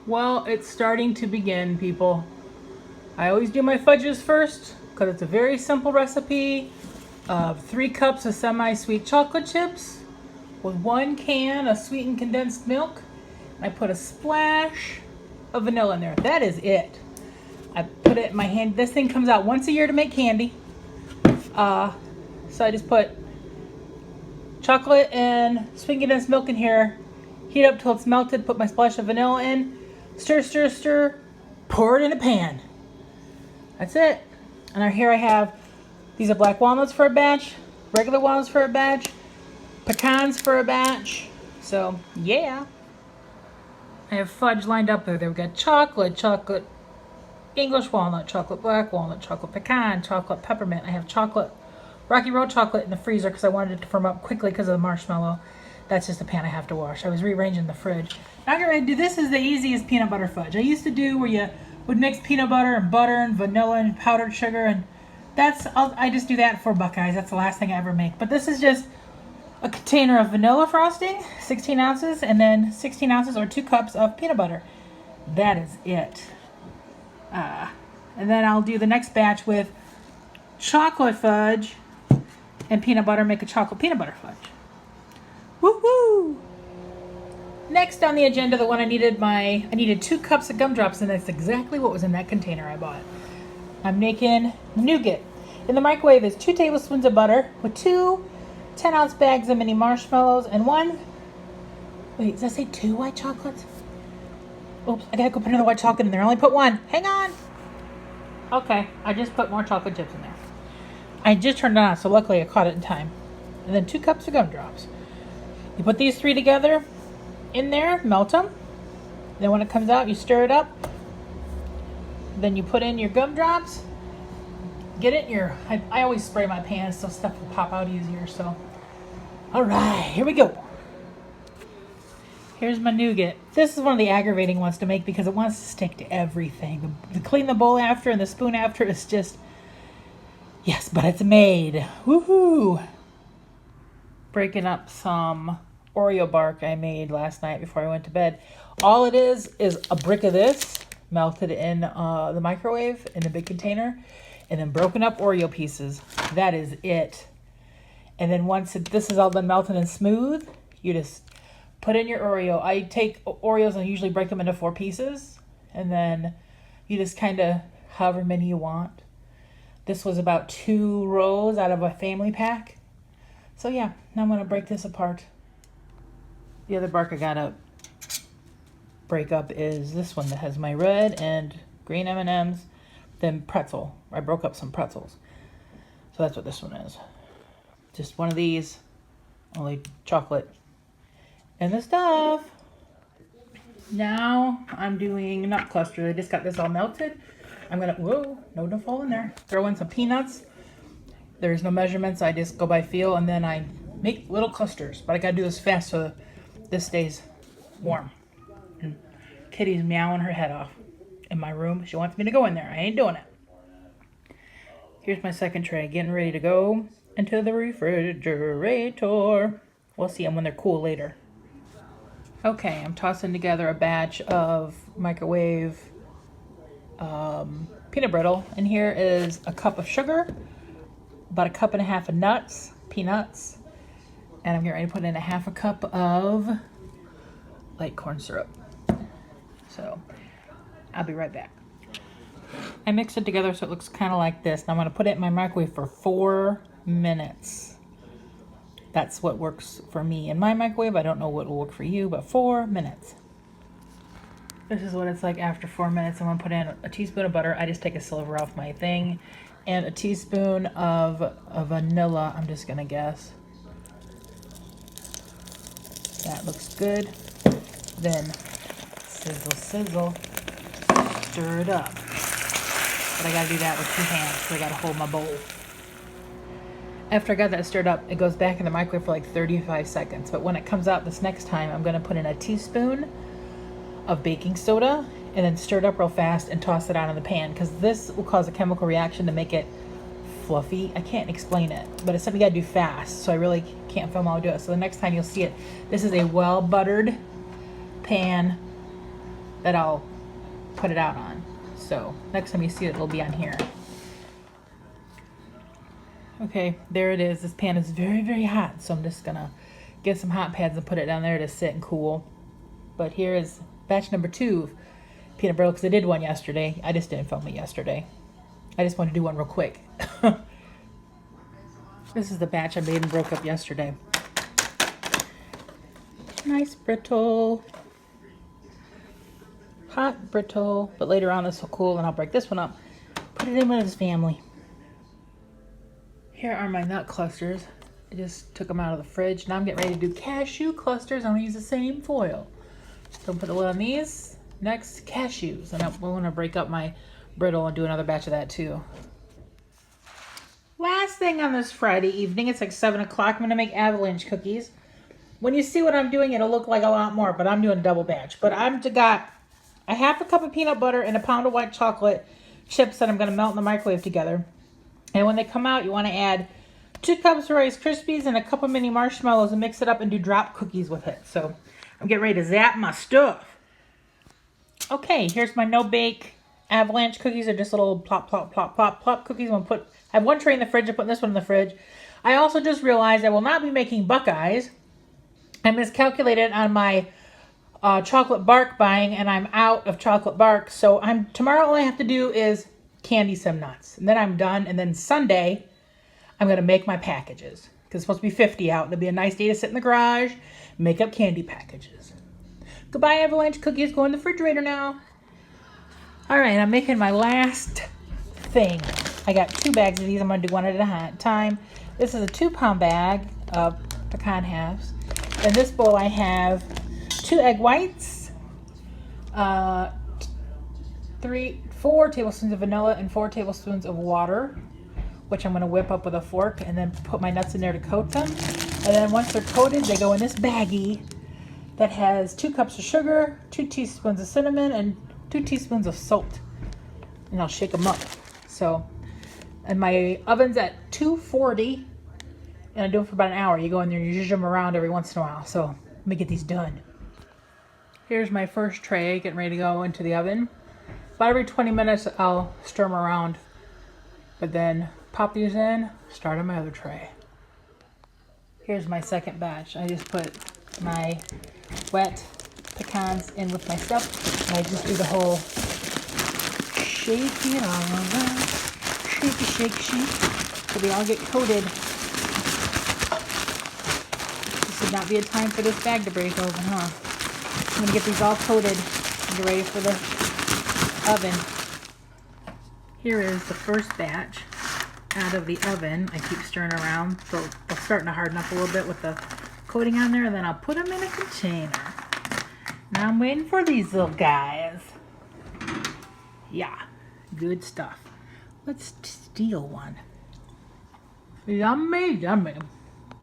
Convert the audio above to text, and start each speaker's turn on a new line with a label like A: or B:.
A: Well, it's starting to begin, people. I always do my fudges first because it's a very simple recipe of 3 cups of semi-sweet chocolate chips with 1 can of sweetened condensed milk. I put a splash of vanilla in there. That is it. I put it in my hand. This thing comes out once a year to make candy. So I just put chocolate and sweetened condensed milk in here. Heat up till it's melted. Put my splash of vanilla in. Stir, stir, stir. Pour it in a pan. That's it. And here I have, these are black walnuts for a batch, regular walnuts for a batch, pecans for a batch. So, yeah. I have fudge lined up there. We've got chocolate, English walnut, chocolate black walnut, chocolate pecan, chocolate peppermint. I have chocolate, Rocky Road chocolate in the freezer because I wanted it to firm up quickly because of the marshmallow. That's just a pan I have to wash. I was rearranging the fridge. Now I'm going to do, this is the easiest peanut butter fudge. I used to do where you would mix peanut butter and vanilla and powdered sugar, and I just do that for Buckeyes. That's the last thing I ever make. But this is just a container of vanilla frosting, 16 ounces, and then 16 ounces or 2 cups of peanut butter. That is it. And then I'll do the next batch with chocolate fudge and peanut butter, make a chocolate peanut butter fudge. Woohoo! Next on the agenda, the one I needed 2 cups of gumdrops, and that's exactly what was in that container I bought. I'm making nougat. In the microwave is 2 tablespoons of butter with 2 10-ounce bags of mini marshmallows and 1, wait, does that say 2 white chocolates? Oops, I gotta go put another white chocolate in there. I only put 1. Hang on. Okay, I just put more chocolate chips in there. I just turned it on, so luckily I caught it in time. And then 2 cups of gumdrops. You put these 3 together in there, melt them. Then when it comes out, you stir it up. Then you put in your gumdrops. Get it in your, I always spray my pans so stuff will pop out easier. So, all right, here we go. Here's my nougat. This is one of the aggravating ones to make because it wants to stick to everything. The clean the bowl after and the spoon after is just, yes, but it's made. Woohoo! Breaking up some Oreo bark I made last night before I went to bed. All it is a brick of this melted in the microwave in a big container, and then broken up Oreo pieces. That is it. And then once this is all done melted and smooth, you just put in your Oreo. I take Oreos and I usually break them into 4 pieces, and then you just kind of however many you want. This was about 2 rows out of a family pack. So yeah, now I'm going to break this apart. The other bark I got to break up is this one that has my red and green M&Ms, then pretzel. I broke up some pretzels. So that's what this one is. Just one of these, only chocolate and the stuff. Now I'm doing nut clusters. I just got this all melted. I'm going to, whoa, no fall in there. Throw in some peanuts. There's no measurements. I just go by feel, and then I make little clusters. But I got to do this fast so this stays warm. And Kitty's meowing her head off in my room. She wants me to go in there. I ain't doing it. Here's my second tray, getting ready to go into the refrigerator. We'll see them when they're cool later. Okay, I'm tossing together a batch of microwave peanut brittle. And here is a cup of sugar, about 1.5 cups of nuts, peanuts, and I'm getting ready to put in 1/2 cup of light corn syrup. So I'll be right back. I mixed it together so it looks kind of like this. Now I'm going to put it in my microwave for 4 minutes. That's what works for me in my microwave. I don't know what will work for you, but 4 minutes. This is what it's like after 4 minutes. I'm going to put in a teaspoon of butter. I just take a sliver off my thing. And a teaspoon of vanilla, I'm just going to guess. That looks good. Then sizzle, sizzle. Stir it up. But I got to do that with 2 hands, so I got to hold my bowl. After I got that stirred up, it goes back in the microwave for like 35 seconds. But when it comes out this next time, I'm going to put in a teaspoon of baking soda and then stir it up real fast and toss it out in the pan, because this will cause a chemical reaction to make it fluffy. I can't explain it, but it's something you gotta do fast, so I really can't film how to do it. So the next time you'll see it, this is a well buttered pan that I'll put it out on. So next time you see it, it'll be on here. Okay, there it is. This pan is very, very hot, so I'm just gonna get some hot pads and put it down there to sit and cool. But here is batch number 2 of peanut brittle, because I did one yesterday. I just didn't film it yesterday. I just wanted to do one real quick. This is the batch I made and broke up yesterday. Nice brittle. Hot brittle, but later on this will cool and I'll break this one up. Put it in with his family. Here are my nut clusters. I just took them out of the fridge. Now I'm getting ready to do cashew clusters. I'm gonna use the same foil. So I'm gonna put the lid on these. Next, cashews. And I'm gonna break up my brittle and do another batch of that too. Last thing on this Friday evening, it's like 7 o'clock. I'm gonna make avalanche cookies. When you see what I'm doing, it'll look like a lot more, but I'm doing a double batch. But I've got a half a cup of peanut butter and a pound of white chocolate chips that I'm going to melt in the microwave together. And when they come out, you want to add 2 cups of Rice Krispies and a couple mini marshmallows and mix it up and do drop cookies with it. So I'm getting ready to zap my stuff. Okay, here's my no-bake avalanche cookies. They're just little plop, plop, plop, plop, plop cookies. I have one tray in the fridge. I'm putting this one in the fridge. I also just realized I will not be making Buckeyes. I miscalculated on my chocolate bark buying, and I'm out of chocolate bark. So tomorrow all I have to do is candy some nuts, and then I'm done. And then Sunday, I'm gonna make my packages because it's supposed to be 50 out. It'll be a nice day to sit in the garage, make up candy packages. Goodbye, avalanche cookies. Go in the refrigerator now. All right, I'm making my last thing. I got 2 bags of these. I'm gonna do one at a time. This is a 2-pound bag of pecan halves. In this bowl, I have 2 egg whites, 4 tablespoons of vanilla, and 4 tablespoons of water, which I'm going to whip up with a fork and then put my nuts in there to coat them. And then once they're coated, they go in this baggie that has 2 cups of sugar, 2 teaspoons of cinnamon, and 2 teaspoons of salt. And I'll shake them up. So, and my oven's at 240. And I do it for about an hour. You go in there and you zhuzh them around every once in a while. So let me get these done. Here's my first tray getting ready to go into the oven. About every 20 minutes I'll stir them around. But then pop these in, start on my other tray. Here's my second batch. I just put my wet pecans in with my stuff. And I just do the whole shake it all around. Shake, shake, shake. So they all get coated. Would not be a time for this bag to break open, huh? I'm going to get these all coated and get ready for the oven. Here is the first batch out of the oven. I keep stirring around, so they're starting to harden up a little bit with the coating on there, and then I'll put them in a container. Now I'm waiting for these little guys. Yeah, good stuff. Let's steal one. Yummy, yummy.